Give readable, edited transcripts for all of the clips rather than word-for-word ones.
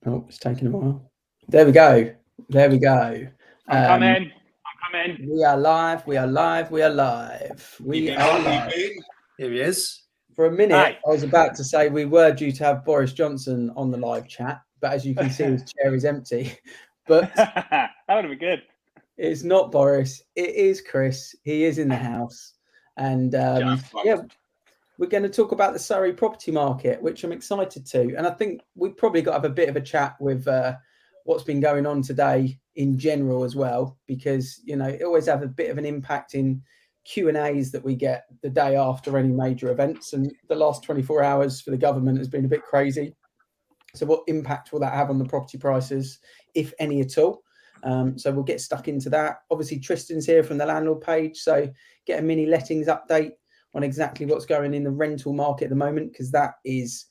Oh, it's taking a while. There we go. There we go. I'm coming. We are live. We are live. We are live. We are live. Here he is. For a minute, Hi. I was about to say we were due to have Boris Johnson on the live chat, but as you can see, his chair is empty. But that would have been good. It's not Boris. It is Chris. He is in the house. And yeah, we're going to talk about the Surrey property market, which I'm excited to. And I think we've probably got to have a bit of a chat with what's been going on today in general as well, because, you know, it always have a bit of an impact in Q&As that we get the day after any major events. And the last 24 hours for the government has been a bit crazy. So what impact will that have on the property prices, if any at all? So we'll get stuck into that. Obviously, Tristan's here from the landlord page. So get a mini lettings update on exactly what's going in the rental market at the moment, because that is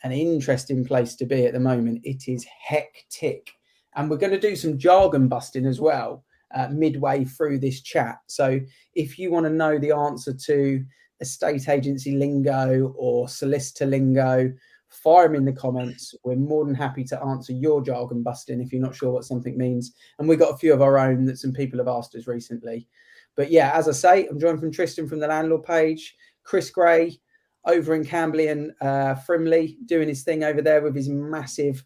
an interesting place to be at the moment. It is hectic. And we're going to do some jargon busting as well midway through this chat. So if you want to know the answer to estate agency lingo or solicitor lingo, fire them in the comments. We're more than happy to answer your jargon busting if you're not sure what something means. And we've got a few of our own that some people have asked us recently. But yeah, as I say, I'm joined from Tristan from the landlord page, Chris Gray over in Camberley and Frimley doing his thing over there with his massive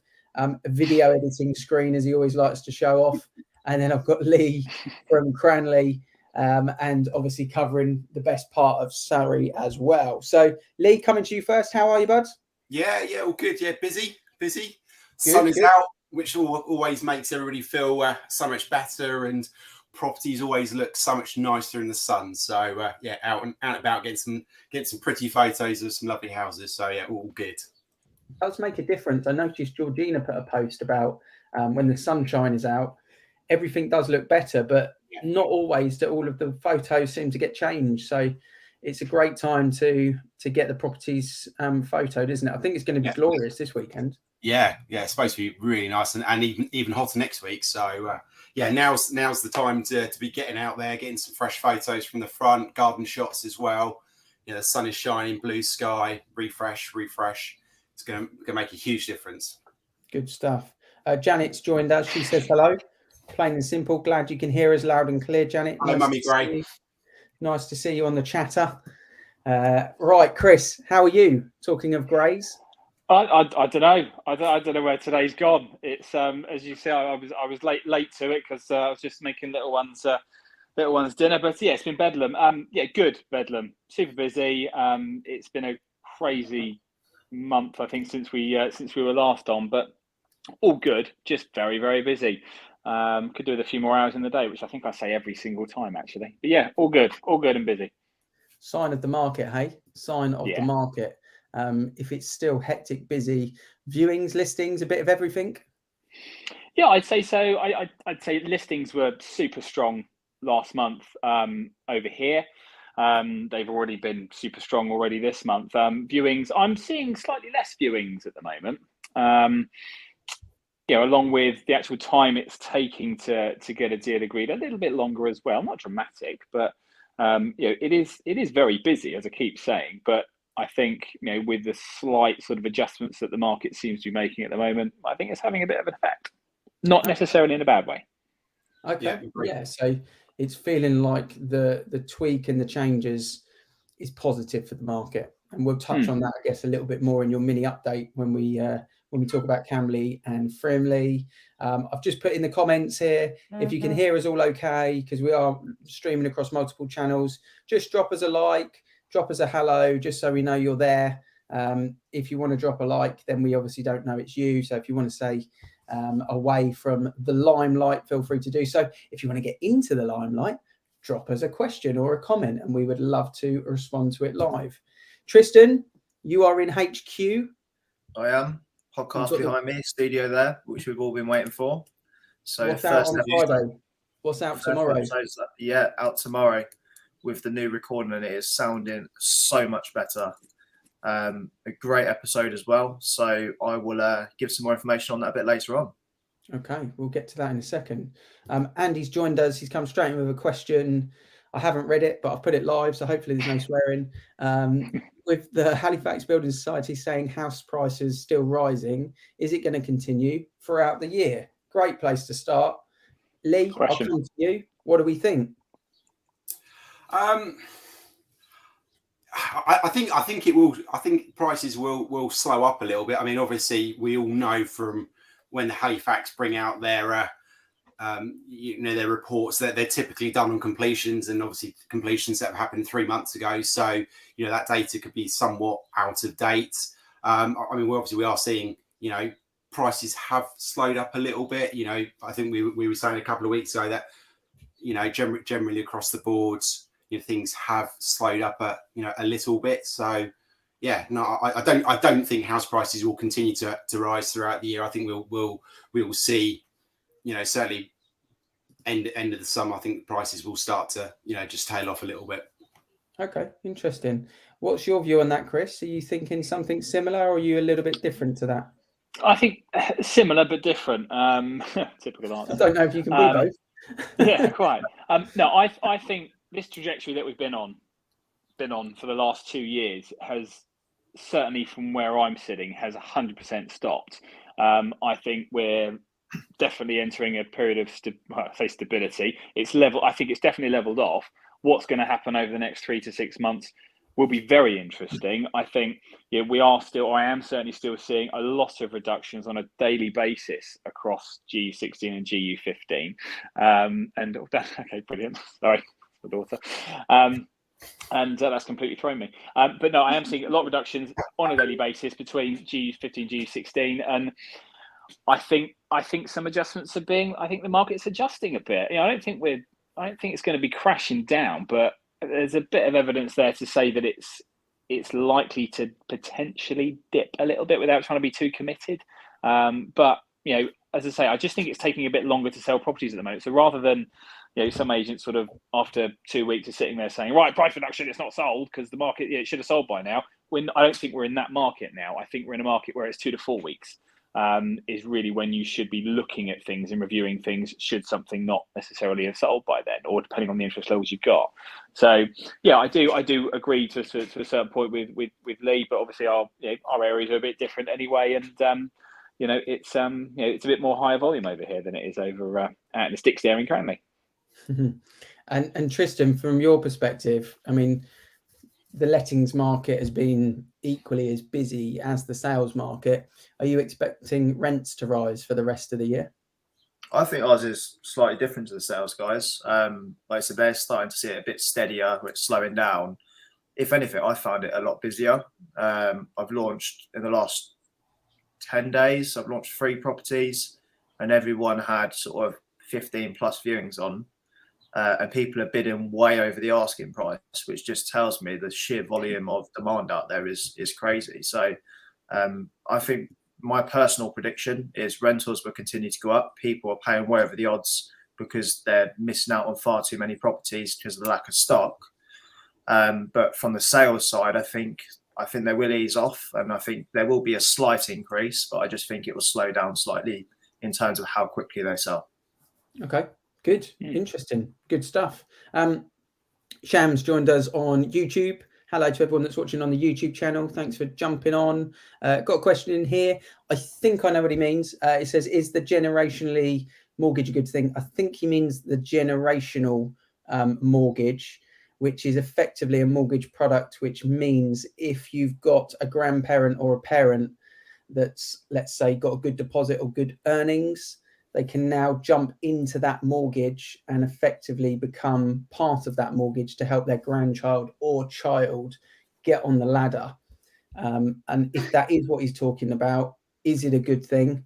video editing screen, as he always likes to show off. And then I've got Lee from Cranleigh and obviously covering the best part of Surrey as well. So Lee, coming to you first. How are you, bud? Yeah, all good. Yeah, busy. Sun is out, which always makes everybody feel so much better, and properties always look so much nicer in the sun. So yeah, out and about, get some pretty photos of some lovely houses. So yeah, all good. It does make a difference. I noticed Georgina put a post about when the sunshine is out, everything does look better, but not always do all of the photos seem to get changed. So it's a great time to get the properties photoed, isn't it? I think it's going to be glorious this weekend. Yeah, it's supposed to be really nice and even hotter next week. So yeah, now's the time to be getting out there, getting some fresh photos from the front, garden shots as well. You know, the sun is shining, blue sky, refresh. It's going to make a huge difference. Good stuff. Janet's joined us. She says hello. Plain and simple. Glad you can hear us loud and clear, Janet. Hello, Mummy Gray. Nice to see you on the chatter. Right, Chris, how are you? Talking of Greys, I don't know. I don't know where today's gone. It's as you say, I was late to it because I was just making little ones dinner. But yeah, it's been bedlam. Yeah, good bedlam. Super busy. It's been a crazy month, I think, since we were last on. But all good. Just very, very busy. Could do with a few more hours in the day, which I think I say every single time, actually. But yeah, all good and busy. Sign of the market, hey? Sign of the market. If it's still hectic, busy, viewings, listings, a bit of everything? Yeah, I'd say so. I'd say listings were super strong last month over here. They've already been super strong already this month. Viewings, I'm seeing slightly less viewings at the moment. You know, along with the actual time it's taking to get a deal agreed, a little bit longer as well. Not dramatic, but you know, it is very busy, as I keep saying. But I think, you know, with the slight sort of adjustments that the market seems to be making at the moment, I think it's having a bit of an effect. Not necessarily in a bad way. Okay. Yeah. So it's feeling like the tweak and the changes is positive for the market, and we'll touch on that, I guess, a little bit more in your mini update when we talk about Camberley and Frimley. I've just put in the comments here, if you can hear us all okay, because we are streaming across multiple channels, just drop us a like, drop us a hello, just so we know you're there. If you want to drop a like, then we obviously don't know it's you. So if you want to say away from the limelight, feel free to do so. If you want to get into the limelight, drop us a question or a comment, and we would love to respond to it live. Tristan, you are in HQ. I am. Podcast behind me, studio there, which we've all been waiting for. So what's out on Friday? What's out tomorrow? Yeah, out tomorrow with the new recording, and it is sounding so much better. A great episode as well. So I will give some more information on that a bit later on. Okay, we'll get to that in a second. Andy's joined us. He's come straight in with a question. I haven't read it, but I've put it live, so hopefully there's no swearing. with the Halifax Building Society saying house prices still rising, is it going to continue throughout the year? Great place to start. Lee, I'll come to you. What do we think? I think it will. I think prices will slow up a little bit. I mean, obviously, we all know from when the Halifax bring out their their reports that they're typically done on completions, and obviously completions that have happened 3 months ago. So that data could be somewhat out of date. I mean, we are seeing prices have slowed up a little bit. I think we were saying a couple of weeks ago that generally across the board, things have slowed up a little bit. So yeah, no, I don't think house prices will continue to rise throughout the year. I think we will see, certainly end of the summer, I think prices will start to just tail off a little bit. Okay, interesting. What's your view on that, Chris? Are you thinking something similar, or are you a little bit different to that? I think similar but different. Typical answer. I don't know if you can be both. Yeah, quite. No, I think this trajectory that we've been on for the last 2 years has certainly, from where I'm sitting, has 100% stopped. I think we're definitely entering a period of stability. It's level. I think it's definitely leveled off. What's going to happen over the next 3 to 6 months will be very interesting. I think I am certainly still seeing a lot of reductions on a daily basis across GU16 and GU15. Okay, brilliant. Sorry, the daughter. And that's completely thrown me. But no, I am seeing a lot of reductions on a daily basis between GU15 and GU16, and I think some adjustments are being. I think the market's adjusting a bit. I don't think it's going to be crashing down, but there's a bit of evidence there to say that it's likely to potentially dip a little bit without trying to be too committed. But as I say, I just think it's taking a bit longer to sell properties at the moment. So rather than some agents sort of after 2 weeks are sitting there saying, right, price reduction, it's not sold because the market it should have sold by now. I don't think we're in that market now. I think we're in a market where it's 2 to 4 weeks. Is really when you should be looking at things and reviewing things should something not necessarily have sold by then, or depending on the interest levels you've got. So yeah, I do agree to a certain point with Lee, but obviously our areas are a bit different anyway, and it's a bit more higher volume over here than it is over out in the sticks there in Cranleigh. And Tristan, from your perspective, I mean, the lettings market has been equally as busy as the sales market. Are you expecting rents to rise for the rest of the year? I think ours is slightly different to the sales guys. Like I said, they're starting to see it a bit steadier, it's slowing down. If anything, I found it a lot busier. I've launched in the last 10 days, I've launched 3 properties, and everyone had sort of 15 plus viewings on. And people are bidding way over the asking price, which just tells me the sheer volume of demand out there is crazy. So I think my personal prediction is rentals will continue to go up. People are paying way over the odds because they're missing out on far too many properties because of the lack of stock. But from the sales side, I think they will ease off, and I think there will be a slight increase, but I just think it will slow down slightly in terms of how quickly they sell. Okay. Good. Interesting. Good stuff. Shams joined us on YouTube. Hello to everyone that's watching on the YouTube channel. Thanks for jumping on. Got a question in here. I think I know what he means. It says, is the generationally mortgage a good thing? I think he means the generational mortgage, which is effectively a mortgage product, which means if you've got a grandparent or a parent that's, let's say, got a good deposit or good earnings, they can now jump into that mortgage and effectively become part of that mortgage to help their grandchild or child get on the ladder. And if that is what he's talking about, is it a good thing?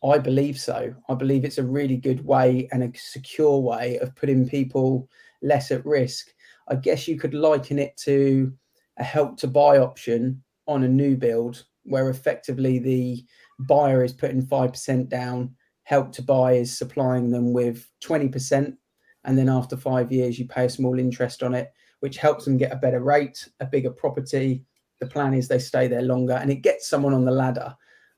I believe so. I believe it's a really good way and a secure way of putting people less at risk. I guess you could liken it to a help to buy option on a new build, where effectively the buyer is putting 5% down. Help to buy is supplying them with 20%, and then after 5 years you pay a small interest on it, which helps them get a better rate, a bigger property. The plan is they stay there longer, and it gets someone on the ladder.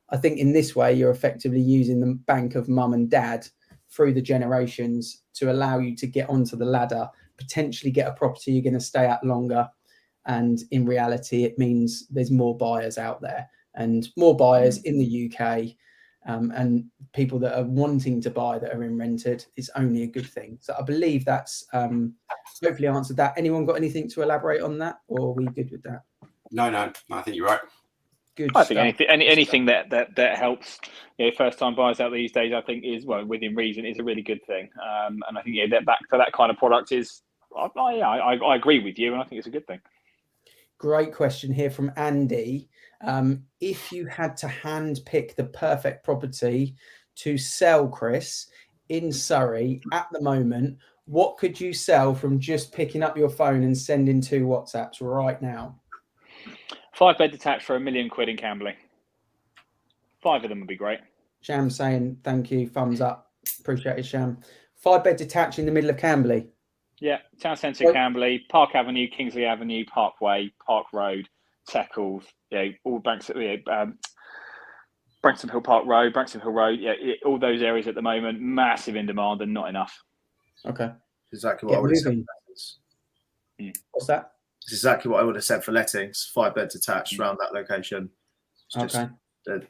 I think in this way you're effectively using the bank of mum and dad through the generations to allow you to get onto the ladder, potentially get a property you're going to stay at longer, and in reality, it means there's more buyers out there, and more buyers in the UK, and people that are wanting to buy that are in rented is only a good thing. So I believe that's hopefully answered that. Anyone got anything to elaborate on that, or are we good with that? No, I think you're right. Good. I think anything that helps, first time buyers out these days, I think is, well, within reason, is a really good thing. And I think that back for that kind of product is, I agree with you, and I think it's a good thing. Great question here from Andy. If you had to hand pick the perfect property to sell, Chris, in Surrey at the moment, what could you sell from just picking up your phone and sending 2 WhatsApps right now? 5-bed detached for £1 million in Camberley. 5 of them would be great. Sham saying thank you, thumbs up. Appreciate it, Sham. 5-bed detached in the middle of Camberley. Yeah, town centre Camberley, Park Avenue, Kingsley Avenue, Parkway, Park Road, Teckles, all Branksome Hill Park Road, Branksome Hill Road, all those areas at the moment, massive in demand and not enough. Okay. Exactly what I would have said. What's that? It's exactly what I would have said for lettings. 5-bed detached around that location. It's just the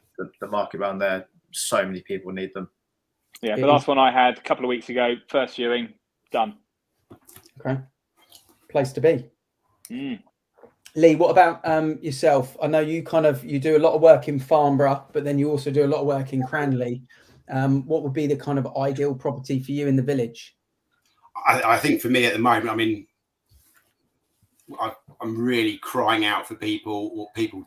market around there, so many people need them. Yeah, the last one I had a couple of weeks ago, first viewing, done. Okay. Place to be. Lee, what about yourself? I know you do a lot of work in Farnborough, but then you also do a lot of work in Cranleigh. What would be the kind of ideal property for you in the village? I think for me at the moment, I mean, I'm really crying out for people who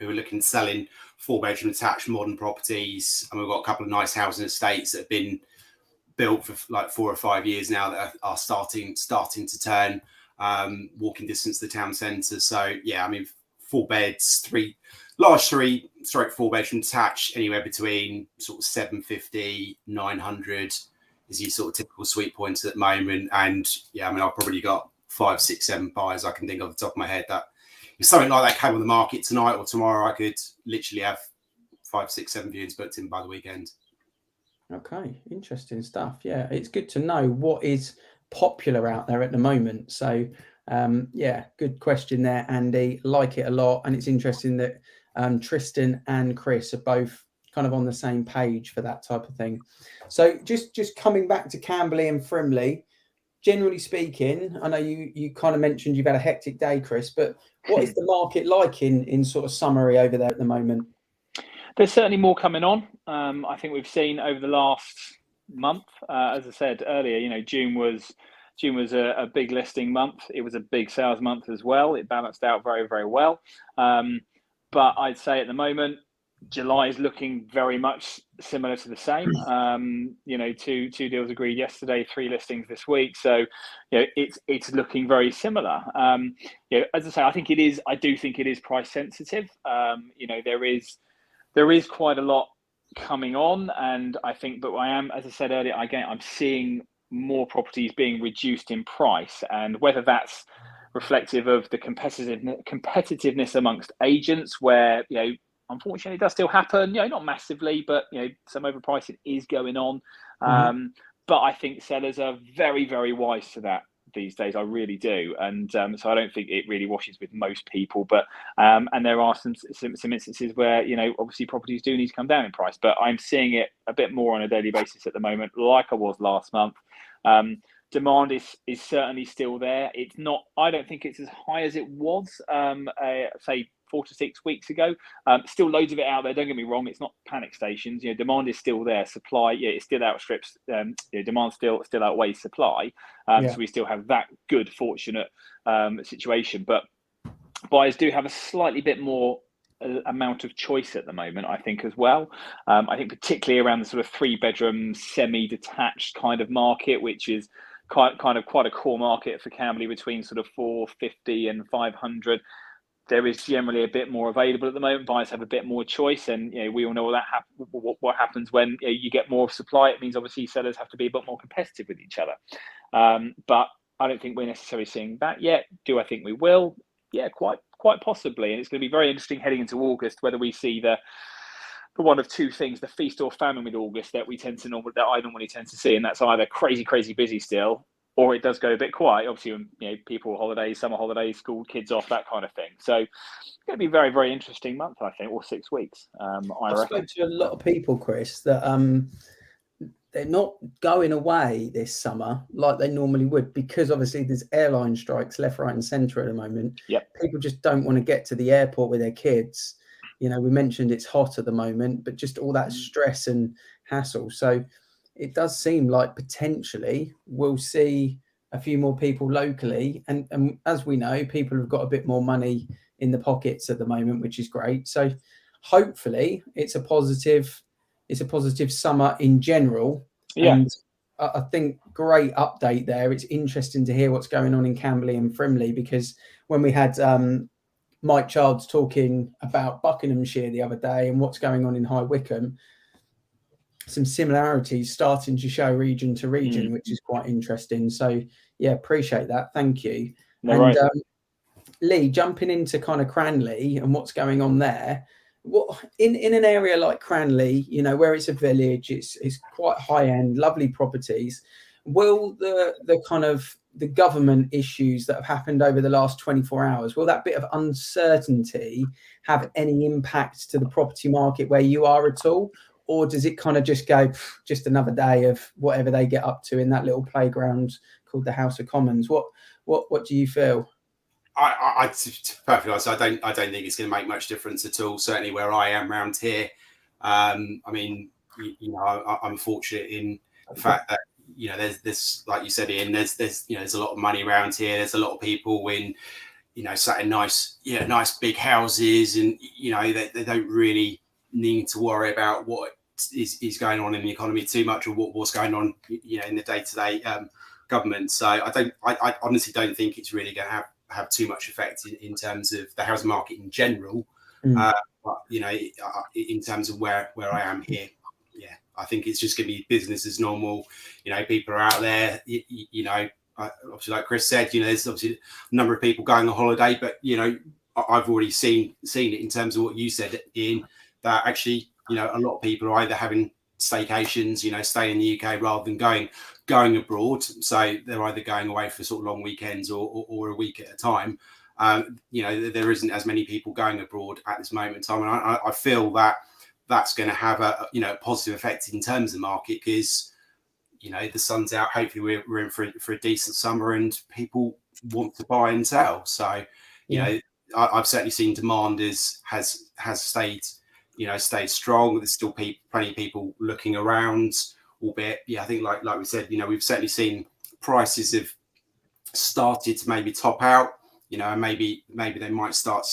are looking to sell in 4-bedroom detached modern properties. And we've got a couple of nice housing estates that have been built for like 4 or 5 years now that are starting to turn walking distance to the town centre. So yeah, I mean, 4 beds, 4-bedroom detached, anywhere between sort of 750, 900 is your sort of typical sweet points at the moment. And yeah, I mean, I've probably got 5, 6, 7 buyers I can think of off the top of my head that if something like that came on the market tonight or tomorrow, I could literally have 5, 6, 7 viewings booked in by the weekend. Okay, interesting stuff. Yeah, it's good to know what is popular out there at the moment. So yeah, good question there, Andy. Like it a lot. And it's interesting that Tristan and Chris are both kind of on the same page for that type of thing. So just coming back to Camberley and Frimley, generally speaking, I know you kind of mentioned you've had a hectic day, Chris, but what is the market like in sort of summary over there at the moment? There's certainly more coming on. I think we've seen over the last month, as I said earlier, June was a big listing month. It was a big sales month as well. It balanced out very, very well. But I'd say at the moment, July is looking very much similar to the same. 2 deals agreed yesterday, 3 listings this week. So, it's looking very similar. As I say, I do think it is price sensitive. There is quite a lot coming on, and I think, but as I said earlier, I'm seeing more properties being reduced in price, and whether that's reflective of the competitiveness amongst agents, where unfortunately it does still happen, not massively, but some overpricing is going on. But I think sellers are very, very wise to that these days. I really do, and so I don't think it really washes with most people. But and there are some instances where obviously properties do need to come down in price, but I'm seeing it a bit more on a daily basis at the moment, like I was last month. Demand is certainly still there. It's not. I don't think it's as high as it was, say 4 to 6 weeks ago. Still loads of it out there. Don't get me wrong. It's not panic stations. Demand is still there. Supply, it still outstrips. Demand still outweighs supply. So we still have that good, fortunate situation. But buyers do have a slightly bit more amount of choice at the moment, I think, as well. I think particularly around the sort of 3-bedroom semi-detached kind of market, which is quite a core market for Camberley, between sort of 450 and 500. There is generally a bit more available at the moment. Buyers have a bit more choice, and we all know what happens when you get more supply. It means obviously sellers have to be a bit more competitive with each other. But I don't think we're necessarily seeing that yet. Do I think we will? Yeah, quite possibly. And it's going to be very interesting heading into August whether we see the one of two things: the feast or famine with August that I normally tend to see, and that's either crazy busy still, or it does go a bit quiet. Obviously, when, people on holidays, summer holidays, school kids off, that kind of thing. So it's going to be a very, very interesting month, I think, or 6 weeks. I reckon. spoke to a lot of people, Chris, that they're not going away this summer like they normally would, because obviously there's airline strikes left, right, and centre at the moment. Yep. People just don't want to get to the airport with their kids. We mentioned it's hot at the moment, but just all that stress and hassle. So it does seem like potentially we'll see a few more people locally. And as we know, people have got a bit more money in the pockets at the moment, which is great. So hopefully it's a positive summer in general. Yeah. And I think great update there. It's interesting to hear what's going on in Camberley and Frimley, because when we had Mike Childs talking about Buckinghamshire the other day and what's going on in High Wycombe, some similarities starting to show region to region, which is quite interesting. So yeah, appreciate that. Thank you. No, and right. Lee, jumping into kind of Cranleigh and what's going on there, what in an area like Cranleigh, where it's a village, it's quite high end, lovely properties. Will the kind of the government issues that have happened over the last 24 hours, will that bit of uncertainty have any impact to the property market where you are at all? Or does it kind of just go, just another day of whatever they get up to in that little playground called the House of Commons? What do you feel? To be perfectly honest, I don't think it's going to make much difference at all. Certainly where I am around here. I'm fortunate in the fact that there's this, like you said, Ian. There's a lot of money around here. There's a lot of people in sat in nice big houses, and they don't really need to worry about what is going on in the economy too much, or what's going on in the day-to-day government. So I honestly don't think it's really going to have too much effect in terms of the housing market in general. But in terms of where I am here, I think it's just going to be business as normal. People are out there, obviously, like Chris said, there's obviously a number of people going on holiday, but I've already seen it in terms of what you said, Ian, that actually a lot of people are either having staycations, staying in the UK rather than going abroad. So they're either going away for sort of long weekends or a week at a time. There isn't as many people going abroad at this moment in time, and I feel that that's going to have a positive effect in terms of the market, because the sun's out. Hopefully we're in for a decent summer, and people want to buy and sell. So I've certainly seen demand has stayed strong. There's still plenty of people looking around, albeit I think like we said, we've certainly seen prices have started to maybe top out, and maybe they might start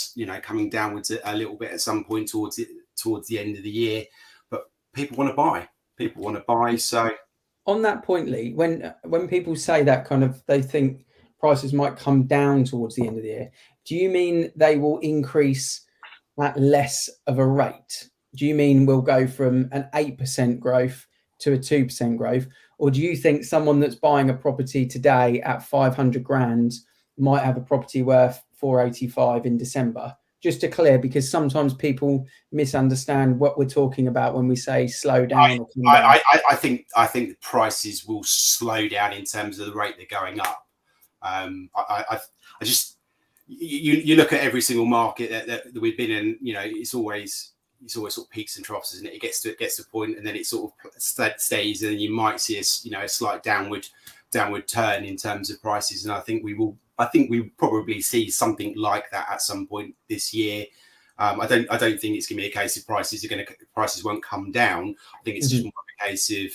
coming downwards a little bit at some point towards the end of the year. But people want to buy. So on that point, Lee, when people say that kind of, they think prices might come down towards the end of the year, do you mean they will increase at less of a rate? Do you mean we'll go from an 8% growth to a 2% growth? Or do you think someone that's buying a property today at 500 grand might have a property worth 485 in December? Just to clear, because sometimes people misunderstand what we're talking about when we say slow down. I think the prices will slow down in terms of the rate they're going up. I just, you look at every single market that we've been in, it's always sort of peaks and troughs, isn't it? It gets to a point, and then it sort of stays, and you might see a slight downward turn in terms of prices. And I think we will probably see something like that at some point this year. I don't think it's going to be a case of prices won't come down. I think it's just more of a case of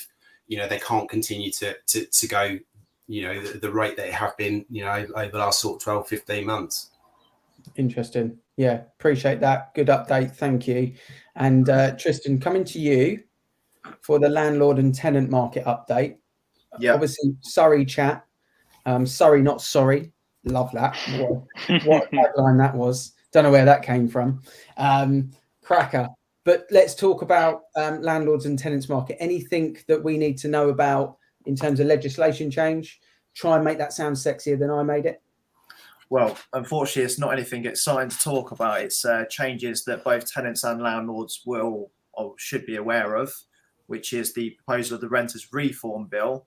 they can't continue to go the rate they have been over the last sort of 12, 15 months. Interesting. Yeah, appreciate that. Good update. Thank you. And Tristan, coming to you for the landlord and tenant market update. Yeah. Obviously, Surrey chat. Surrey, not sorry. Love that. What tagline that was. Don't know where that came from. Cracker. But let's talk about landlords and tenants market. Anything that we need to know about in terms of legislation change? Try and make that sound sexier than I made it. Well, unfortunately, it's not anything exciting to talk about. It's changes that both tenants and landlords will or should be aware of, which is the proposal of the Renters Reform Bill.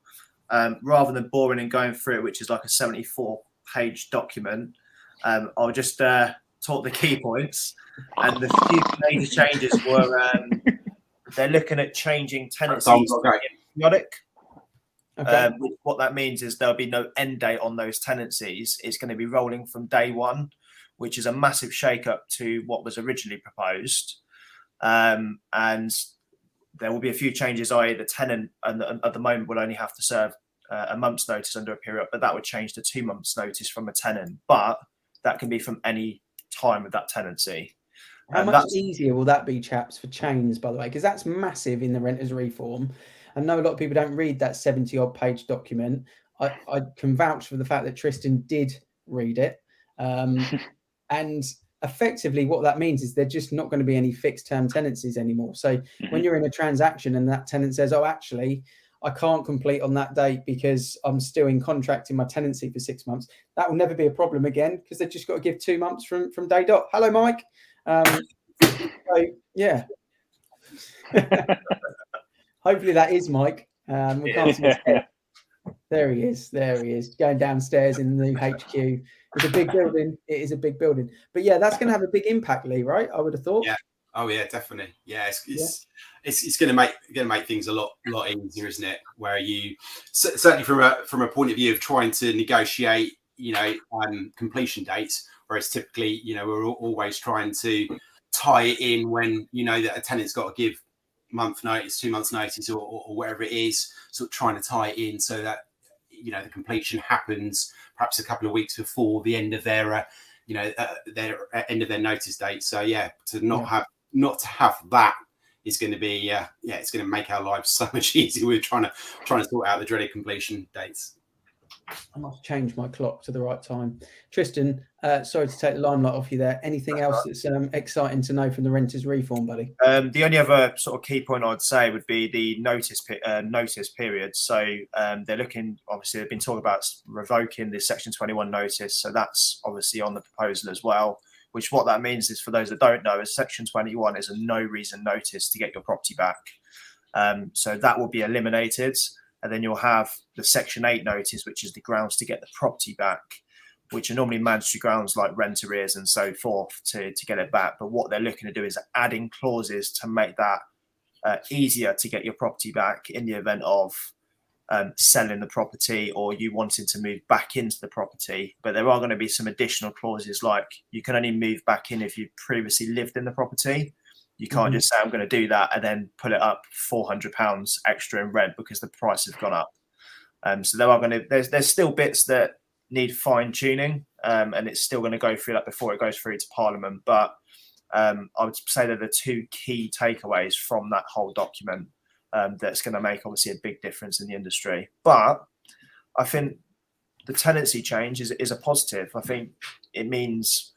rather than boring and going through it, which is like a 74-page document, I'll just talk the key points. And the few major changes were they're looking at changing tenancies to periodic. Okay. What that means is there'll be no end date on those tenancies. It's going to be rolling from day one, which is a massive shake-up to what was originally proposed. And there will be a few changes, i.e. the tenant at the moment will only have to serve a month's notice under a period, but that would change to 2 months' notice from a tenant. But that can be from any time of that tenancy. How much easier will that be, chaps, for chains, by the way? Because that's massive in the renters reform. I know a lot of people don't read that 70-odd page document. I can vouch for the fact that Tristan did read it. And effectively what that means is they're just not going to be any fixed term tenancies anymore. So when you're in a transaction and that tenant says, oh, actually, I can't complete on that date because I'm still in contract in my tenancy for 6 months, that will never be a problem again because they've just got to give 2 months from day dot. Hello, Mike. So, yeah. Hopefully that is Mike. We can't see his head. There he is. There he is, going downstairs in the new HQ. It's a big building. It is a big building. But yeah, that's going to have a big impact, Lee, right? I would have thought. Yeah. Oh yeah, definitely. Yeah, it's going to make things a lot easier, isn't it? Where you certainly from a point of view of trying to negotiate, completion dates, whereas typically, we're always trying to tie it in when that a tenant's got to give month notice, 2 months notice, or whatever it is, sort of trying to tie it in so that the completion happens perhaps a couple of weeks before the end of their their end of their notice date. So not to have that is going to be it's going to make our lives so much easier. We're trying to sort out the dreaded completion dates. I must change my clock to the right time. Tristan, sorry to take the limelight off you there. Anything else that's exciting to know from the renters reform, buddy? The only other sort of key point I'd say would be the notice period. So they're looking, obviously, they've been talking about revoking the Section 21 notice. So that's obviously on the proposal as well, which what that means is, for those that don't know, is Section 21 is a no reason notice to get your property back. So that will be eliminated. And then you'll have the Section 8 notice, which is the grounds to get the property back, which are normally mandatory grounds like rent arrears and so forth to get it back. But what they're looking to do is adding clauses to make that easier to get your property back in the event of selling the property or you wanting to move back into the property. But there are going to be some additional clauses, like you can only move back in if you previously lived in the property. You can't just say, I'm going to do that and then put it up £400 extra in rent because the price has gone up. So there's still bits that need fine tuning, and it's still going to go through that before it goes through to Parliament. But I would say that the two key takeaways from that whole document that's going to make obviously a big difference in the industry. But I think the tenancy change is a positive. I think it means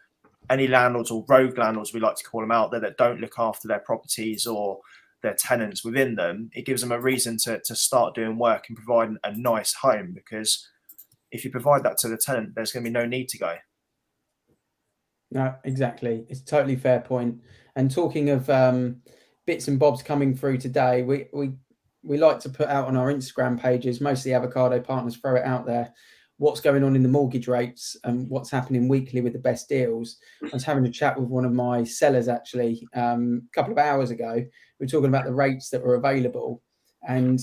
any landlords, or rogue landlords we like to call them out there, that don't look after their properties or their tenants within them, it gives them a reason to start doing work and providing a nice home, because if you provide that to the tenant, there's going to be no need to go. No, exactly. It's a totally fair point. And talking of bits and bobs coming through today, we like to put out on our Instagram pages, mostly Avocado Partners, throw it out there, what's going on in the mortgage rates and what's happening weekly with the best deals. I was having a chat with one of my sellers actually a couple of hours ago. We were talking about the rates that were available, and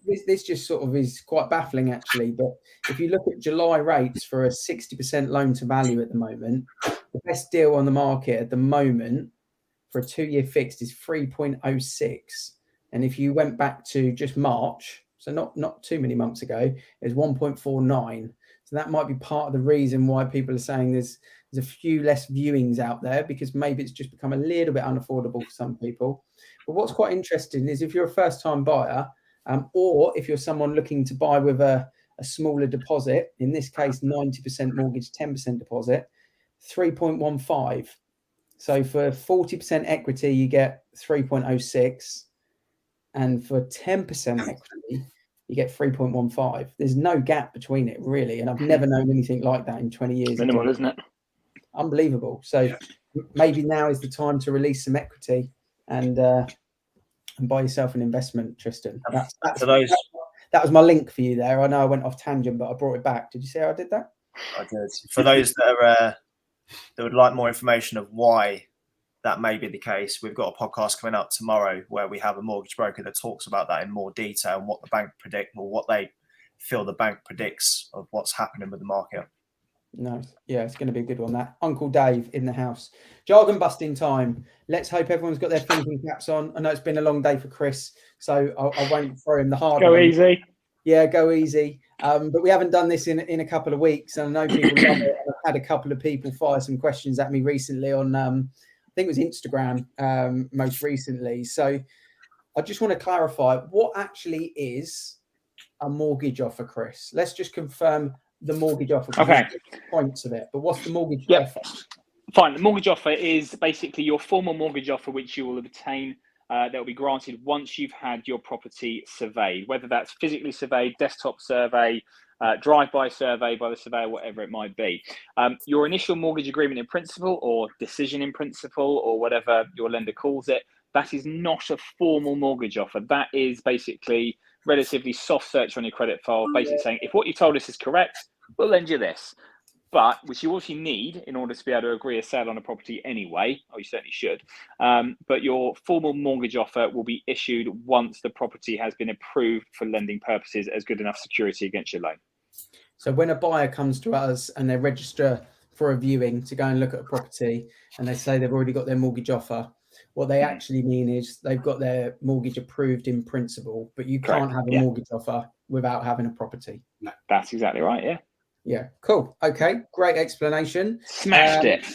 this just sort of is quite baffling actually. But if you look at July rates for a 60% loan to value at the moment, the best deal on the market at the moment for a 2-year fixed is 3.06. And if you went back to just March, so not too many months ago, it was 1.49. So that might be part of the reason why people are saying there's a few less viewings out there, because maybe it's just become a little bit unaffordable for some people. But what's quite interesting is if you're a first-time buyer, or if you're someone looking to buy with a smaller deposit, in this case 90% mortgage, 10% deposit, 3.15. So for 40% equity, you get 3.06. And for 10% equity, you get 3.15. There's no gap between it, really. And I've never known anything like that in 20 years. Minimal, isn't it? Unbelievable. So maybe now is the time to release some that's buy yourself an investment, Tristan. That's that was my link for you there. I know I went off tangent, but I brought it back. Did you see how I did that? I did. For those that are that would like more information of why that may be the case, we've got a podcast coming up tomorrow where we have a mortgage broker that talks about that in more detail and what the bank predict, or what they feel the bank predicts of what's happening with the market. Nice. Yeah, it's going to be a good one. That Uncle Dave in the house. Jargon busting time. Let's hope everyone's got their thinking caps on. I know it's been a long day for Chris, so I won't throw him the hard Go one. easy. Yeah, go easy. But we haven't done this in a couple of weeks, and I know people love it. I've had a couple of people fire some questions at me recently on, I think it was Instagram most recently. So I just want to clarify what actually is a mortgage offer, Chris. Let's just confirm the mortgage offer. Okay. Points of it, but what's the mortgage offer? Fine. The mortgage offer is basically your formal mortgage offer, which you will obtain that will be granted once you've had your property surveyed, whether that's physically surveyed, desktop survey, drive-by survey by the surveyor, whatever it might be. Your initial mortgage agreement in principle, or decision in principle, or whatever your lender calls it, that is not a formal mortgage offer. That is basically relatively soft search on your credit file, basically saying, if what you told us is correct, we'll lend you this. But which you also need in order to be able to agree a sale on a property anyway, or you certainly should. But your formal mortgage offer will be issued once the property has been approved for lending purposes as good enough security against your loan. So when a buyer comes to us and they register for a viewing to go and look at a property, and they say they've already got their mortgage offer, what they actually mean is they've got their mortgage approved in principle, but you can't have a mortgage offer without having a property. No, that's exactly right. Yeah. Yeah, cool. Okay, great explanation. Smashed it.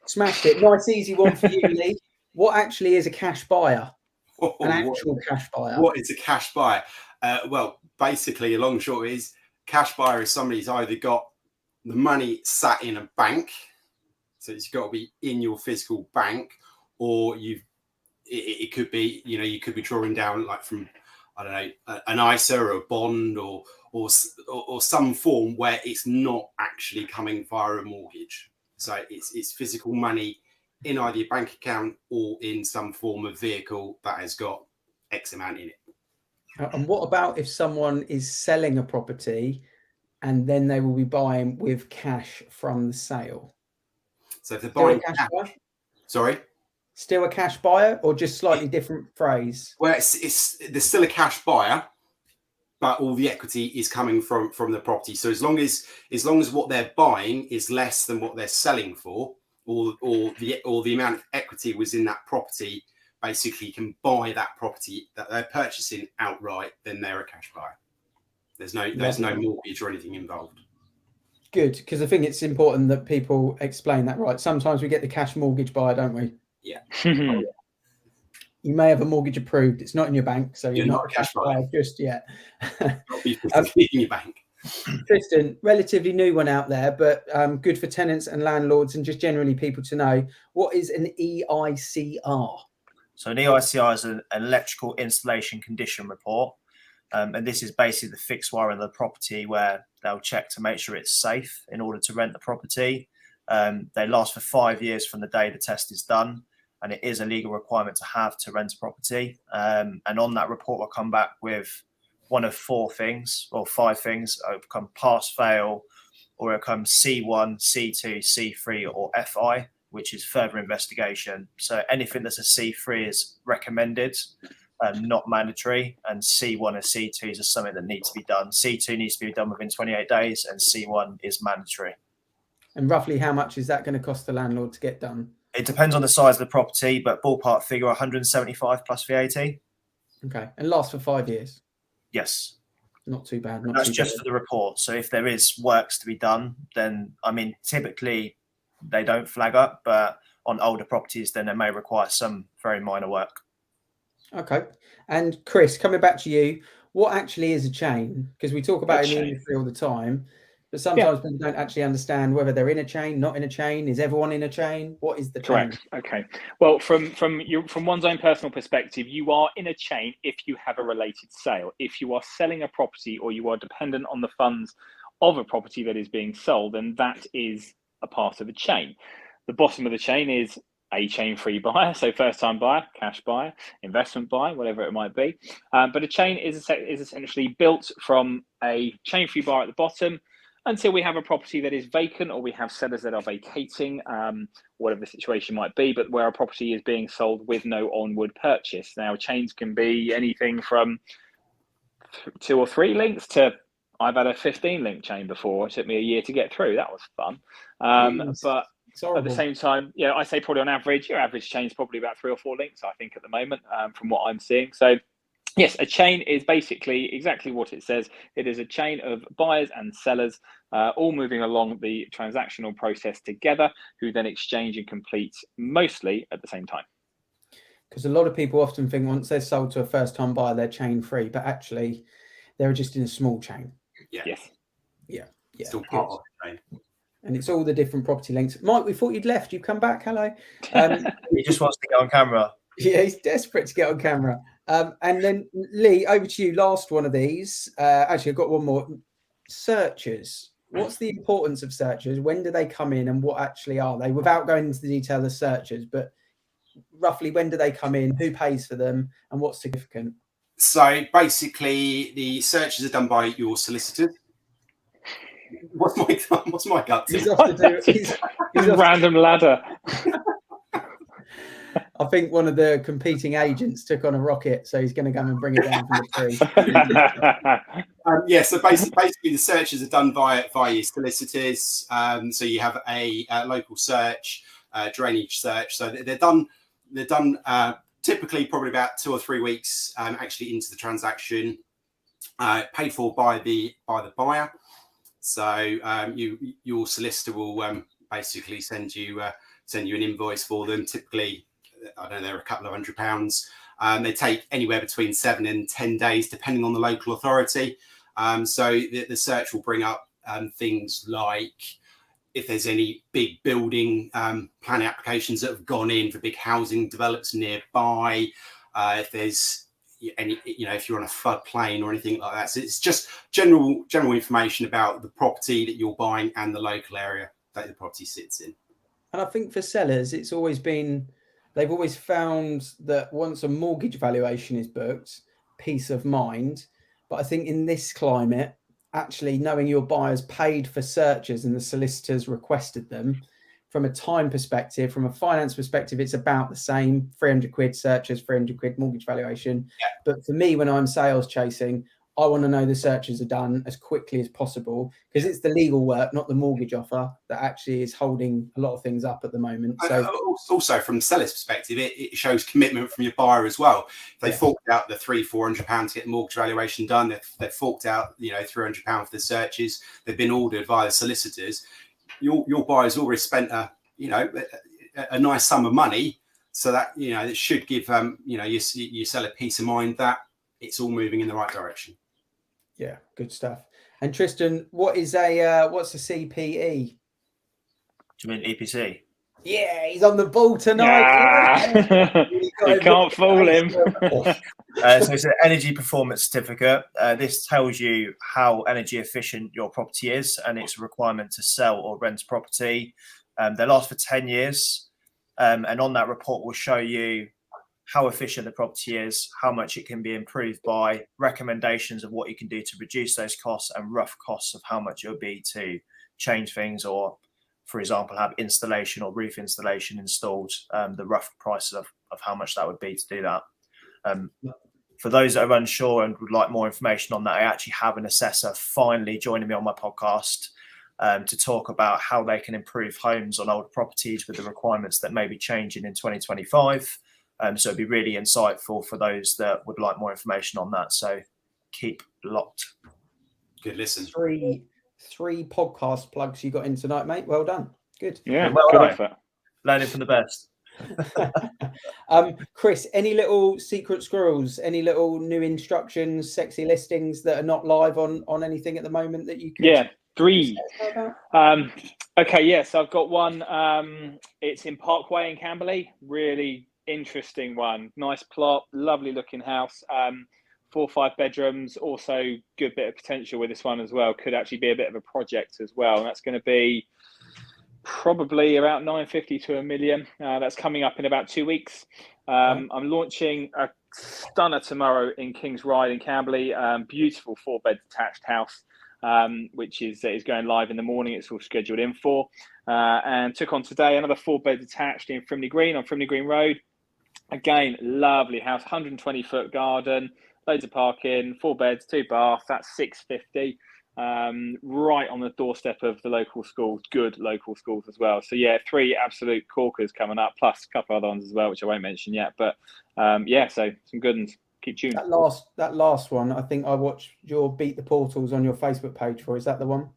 Smashed it. Nice, easy one for you, Lee. What actually is a cash buyer? An actual cash buyer. What is a cash buyer? Well, basically, a long and short is cash buyer is somebody who's either got the money sat in a bank, so it's got to be in your physical bank, or it could be, you could be drawing down like from, I don't know, an ISA or a bond or some form where it's not actually coming via a mortgage. So it's physical money in either your bank account or in some form of vehicle that has got X amount in it. And what about if someone is selling a property and then they will be buying with cash from the sale? So if they're buying cash, sorry? Still a cash buyer, or just slightly different phrase? Well, there's still a cash buyer, but all the equity is coming from the property. So as long as what they're buying is less than what they're selling for, or the amount of equity was in that property, basically can buy that property that they're purchasing outright, then they're a cash buyer. There's no mortgage or anything involved. Good, because I think it's important that people explain that right. Sometimes we get the cash mortgage buyer, don't we? Yeah. You may have a mortgage approved. It's not in your bank, so you're not a cash buyer just yet. Not be physically in your bank. Tristan, relatively new one out there, but good for tenants and landlords and just generally people to know. What is an EICR? So an EICR is an electrical installation condition report. And this is basically the fixed wire of the property where they'll check to make sure it's safe in order to rent the property. They last for 5 years from the day the test is done, and it is a legal requirement to rent a property. And on that report, will come back with one of 4 things or 5 things. It'll become pass, fail, or it'll come C1, C2, C3, or FI, which is further investigation. So anything that's a C3 is recommended, not mandatory, and C1 and C2 is something that needs to be done. C2 needs to be done within 28 days, and C1 is mandatory. And roughly how much is that going to cost the landlord to get done? It depends on the size of the property, but ballpark figure 175 plus VAT. Okay, and lasts for 5 years? Yes. Not too bad. That's just for the report. So if there is works to be done, then, typically they don't flag up, but on older properties, then they may require some very minor work. Okay. And Chris, coming back to you, what actually is a chain? Because we talk about it in the industry all the time, but sometimes people don't actually understand whether they're in a chain, not in a chain. Is everyone in a chain? What is the chain? Correct. Okay. Well, from one's own personal perspective, you are in a chain if you have a related sale. If you are selling a property or you are dependent on the funds of a property that is being sold, then that is a part of a chain. The bottom of the chain is a chain-free buyer, so first-time buyer, cash buyer, investment buyer, whatever it might be. But a chain is essentially built from a chain-free buyer at the bottom until we have a property that is vacant or we have sellers that are vacating, whatever the situation might be, but where a property is being sold with no onward purchase. Now, chains can be anything from 2 or 3 links to I've had a 15-link chain before. It took me a year to get through. That was fun. But at the same time, yeah, I say probably on average, your average chain is probably about 3 or 4 links, I think, at the moment, from what I'm seeing. So yes, a chain is basically exactly what it says. It is a chain of buyers and sellers all moving along the transactional process together, who then exchange and complete mostly at the same time. Because a lot of people often think once they're sold to a first-time buyer, they're chain-free, but actually they're just in a small chain. Yeah. Yes. Yeah. Still part of the chain. And it's all the different property links. Mike, we thought you'd left. You've come back. Hello. He just wants to get on camera. Yeah, he's desperate to get on camera. And then Lee, over to you. Last one of these. Actually, I've got one more. Searches. What's the importance of searches? When do they come in, and what actually are they? Without going into the detail of searches, but roughly when do they come in? Who pays for them, and what's significant? So basically, the searches are done by your solicitors. What's my gut? He's off to do. He's a random ladder. I think one of the competing agents took on a rocket, so he's going to go and bring it down from the tree. Yeah, so basically the searches are done via your solicitors. So you have a local search, drainage search. So they're done typically probably about 2 or 3 weeks actually into the transaction, paid for by the buyer. So your solicitor will basically send you an invoice for them. Typically, I don't know, they're a couple of £100. They take anywhere between 7 and 10 days, depending on the local authority. So the search will bring up things like if there's any big building planning applications that have gone in for big housing developments nearby, if there's any, if you're on a floodplain or anything like that. So it's just general information about the property that you're buying and the local area that the property sits in. And I think for sellers, it's always been, they've always found that once a mortgage valuation is booked, peace of mind. But I think in this climate, actually knowing your buyers paid for searches and the solicitors requested them, from a time perspective, from a finance perspective, it's about the same. 300 quid searches, 300 quid mortgage valuation. Yeah. But for me, when I'm sales chasing, I want to know the searches are done as quickly as possible, because it's the legal work, not the mortgage offer, that actually is holding a lot of things up at the moment. So also from the seller's perspective, it shows commitment from your buyer as well. If they forked out the £300-400 to get the mortgage valuation done, they've forked out £300 for the searches, they've been ordered via the solicitors. Your buyer's already spent a nice sum of money, so that it should give your seller peace of mind that it's all moving in the right direction. Yeah, good stuff. And Tristan, what's a CPE? Do you mean EPC? Yeah, he's on the ball tonight. Yeah. You can't fool him. So it's an energy performance certificate. This tells you how energy efficient your property is, and it's a requirement to sell or rent property. They last for 10 years. And on that report will show you how efficient the property is, how much it can be improved by, recommendations of what you can do to reduce those costs, and rough costs of how much it would be to change things, or, for example, have installation or roof installation installed, the rough price of how much that would be to do that. For those that are unsure and would like more information on that, I actually have an assessor finally joining me on my podcast to talk about how they can improve homes on old properties with the requirements that may be changing in 2025. So it'd be really insightful for those that would like more information on that. So keep locked. Good listen. Three podcast plugs you got in tonight, mate. Well done. Good. Yeah, well good done. effort. Learning from the best. Chris, any little secret squirrels, any little new instructions, sexy listings that are not live on anything at the moment that you could? Yeah, 3. Okay, yes, I've got one. It's in Parkway in Camberley. Really interesting one. Nice plot, lovely looking house. 4 or 5 bedrooms. Also, good bit of potential with this one as well. Could actually be a bit of a project as well. And that's going to be probably about 950 to $1 million. That's coming up in about 2 weeks. I'm launching a stunner tomorrow in King's Ride in Camberley. Beautiful 4-bed detached house, which is going live in the morning. It's all scheduled in for. And took on today another 4-bed detached in Frimley Green on Frimley Green Road. Again, lovely house, 120-foot garden, loads of parking, 4 beds, 2 baths. That's 650. Right on the doorstep of the local schools, good local schools as well. So yeah, 3 absolute corkers coming up, plus a couple other ones as well, which I won't mention yet. But so some good ones. Keep tuned. That last one, I think I watched your Beat the Portals on your Facebook page for. Is that the one?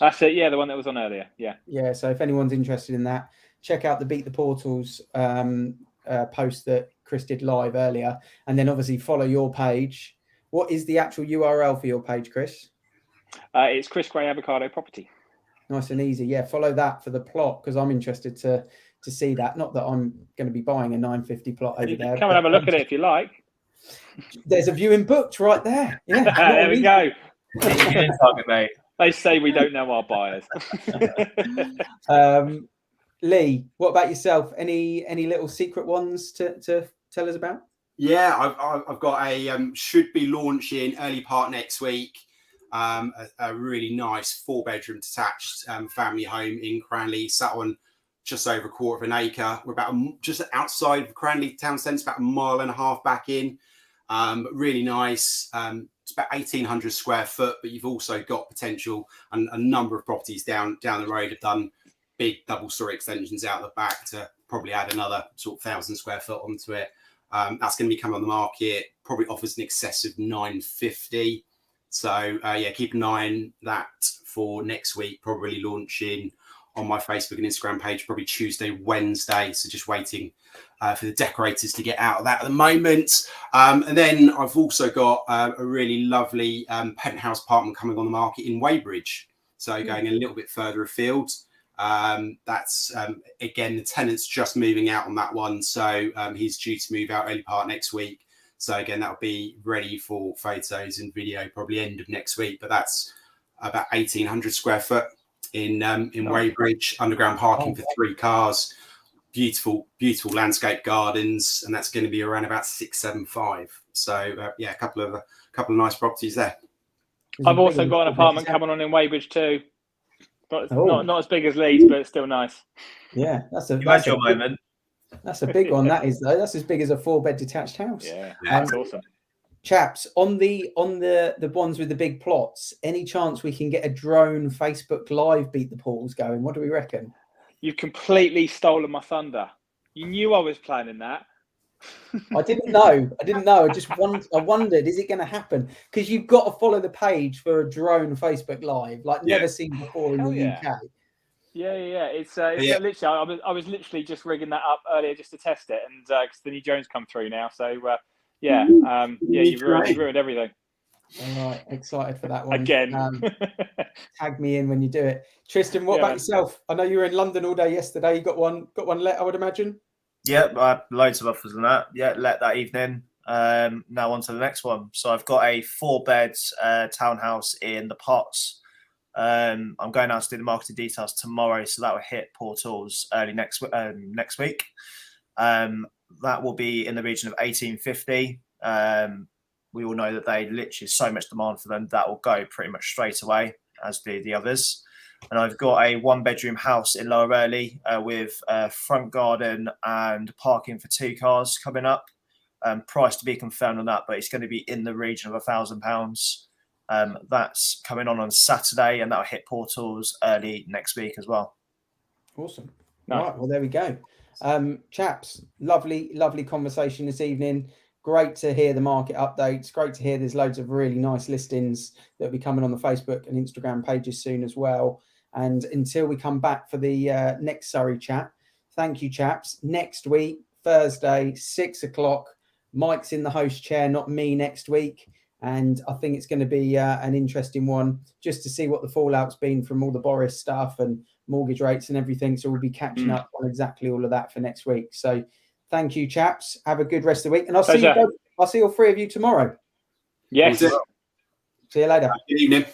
That's it. Yeah, the one that was on earlier. Yeah. Yeah. So if anyone's interested in that, check out the Beat the Portals post that Chris did live earlier, and then obviously follow your page. What is the actual URL for your page, Chris? It's Chris Gray Avocado Property. Nice and easy. Yeah, follow that for the plot, because I'm interested to see that. Not that I'm going to be buying a 950 plot over there. Come and have a look at it if you like. There's a viewing booked right there. Yeah. There we go. Mate. They say we don't know our buyers. Lee, what about yourself? Any little secret ones to tell us about? Yeah, I've got a should be launching early part next week. A really nice 4-bedroom detached family home in Cranleigh, sat on just over 1/4 of an acre. We're about just outside of Cranleigh town centre, about 1.5 miles back in. Really nice. It's about 1,800 square foot, but you've also got potential, and a number of properties down the road have done big double-story extensions out the back to probably add another sort of 1,000 square foot onto it. That's going to be coming on the market, probably offers in excess of 950. So keep an eye on that for next week, probably launching on my Facebook and Instagram page, probably Tuesday, Wednesday. So just waiting for the decorators to get out of that at the moment. And then I've also got a really lovely penthouse apartment coming on the market in Weybridge. So going a little bit further afield. That's again, the tenant's just moving out on that one. So he's due to move out early part next week. So again, that'll be ready for photos and video probably end of next week. But that's about 1,800 square foot in Weybridge, underground parking for 3 cars, beautiful landscape gardens, and that's going to be around about 675. So a couple of nice properties there. I've also got an apartment coming on in Weybridge too. Not as big as Leeds, but it's still nice. Yeah, that's a moment. That's a big one. That is though. That's as big as a 4-bed detached house. Yeah, that's awesome. Chaps, on the ones with the big plots, any chance we can get a drone Facebook Live Beat the Portals going? What do we reckon? You've completely stolen my thunder. You knew I was planning that. I didn't know. I wondered, is it going to happen? Because you've got to follow the page for a drone Facebook Live, never seen before in the UK. Yeah. It's literally. I was literally just rigging that up earlier just to test it, and because the new drones come through now. So you've ruined everything. All right, excited for that one again. Tag me in when you do it, Tristan. What about yourself? I know you were in London all day yesterday. You got one let, I would imagine. Yeah, I have loads of offers on that. Yeah, let that evening. Now on to the next one. So I've got a 4-bed townhouse in the Pots. I'm going out to do the marketing details tomorrow, so that will hit portals early next week. That will be in the region of 1,850. We all know that they literally so much demand for them that will go pretty much straight away, as do the others. And I've got a 1-bedroom house in Lower Early with a front garden and parking for 2 cars coming up. Price to be confirmed on that, but it's going to be in the region of £1,000. That's coming on Saturday, and that'll hit portals early next week as well. Awesome. Nice. Right, well, there we go. Chaps, lovely conversation this evening. Great to hear the market updates. Great to hear there's loads of really nice listings that will be coming on the Facebook and Instagram pages soon as well. And until we come back for the next Surrey chat, thank you, chaps. Next week, Thursday, 6 o'clock, Mike's in the host chair, not me next week. And I think it's going to be an interesting one just to see what the fallout's been from all the Boris stuff and mortgage rates and everything. So we'll be catching up on exactly all of that for next week. So thank you, chaps. Have a good rest of the week. And I'll see all 3 of you tomorrow. Yes. See you later. Good evening.